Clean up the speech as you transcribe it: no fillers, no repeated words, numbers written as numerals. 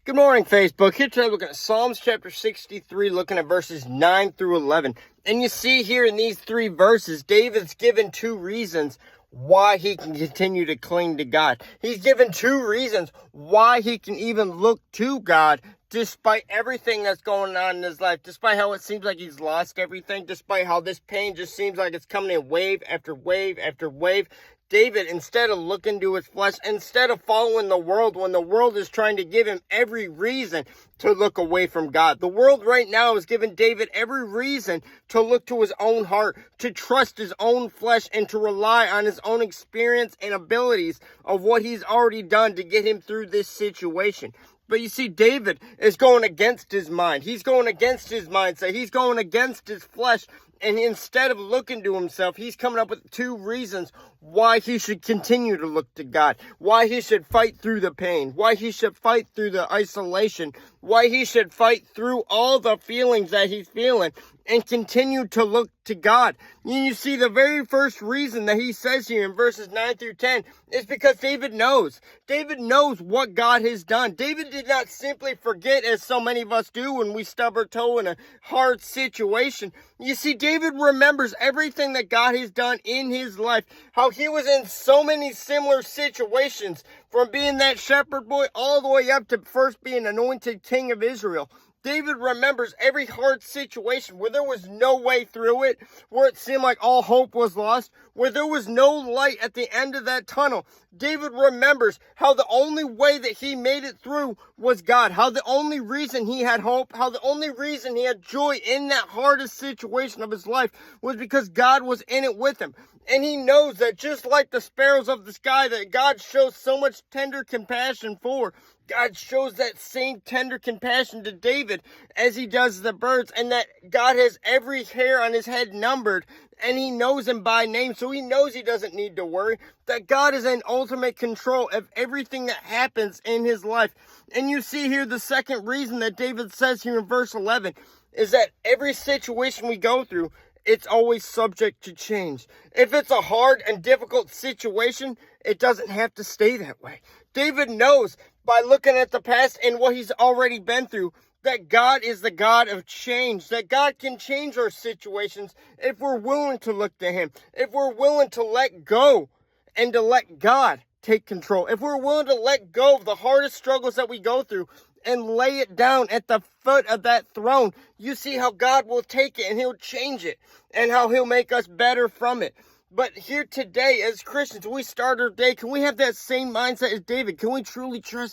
Good morning, Facebook. Here today, looking at Psalms chapter 63, looking at verses 9 through 11. And you see here in these three verses, David's given two reasons why he can continue to cling to God. He's given two reasons why he can even look to God despite everything that's going on in his life, despite how it seems like he's lost everything, despite how this pain just seems like it's coming in wave after wave after wave. David, instead of looking to his flesh, instead of following the world when the world is trying to give him every reason to look away from God. The world right now is giving David every reason to look to his own heart, to trust his own flesh, and to rely on his own experience and abilities of what he's already done to get him through this situation. But you see, David is going against his mind. He's going against his mindset. He's going against his flesh. And instead of looking to himself, he's coming up with two reasons why he should continue to look to God, why he should fight through the pain, why he should fight through the isolation, why he should fight through all the feelings that he's feeling and continue to look to God. And you see, the very first reason that he says here in verses 9 through 10 is because David knows. David knows what God has done. David did not simply forget, as so many of us do when we stub our toe in a hard situation. You see, David remembers everything that God has done in his life, how he was in so many similar situations, from being that shepherd boy all the way up to first being anointed king of Israel. David remembers every hard situation where there was no way through it, where it seemed like all hope was lost, where there was no light at the end of that tunnel. David remembers how the only way that he made it through was God, how the only reason he had hope, how the only reason he had joy in that hardest situation of his life was because God was in it with him. And he knows that just like the sparrows of the sky that God shows so much tender compassion for, God shows that same tender compassion to David as he does the birds, and that God has every hair on his head numbered, and he knows him by name, so he knows he doesn't need to worry, that God is in ultimate control of everything that happens in his life. And you see here the second reason that David says here in verse 11 is that every situation we go through, it's always subject to change. If it's a hard and difficult situation, it doesn't have to stay that way. David knows by looking at the past and what he's already been through that God is the God of change, that God can change our situations if we're willing to look to him, if we're willing to let go and to let God take control, if we're willing to let go of the hardest struggles that we go through and lay it down at the foot of that throne. You see how God will take it and he'll change it and how he'll make us better from it. But here today, as Christians, we start our day. Can we have that same mindset as David? Can we truly trust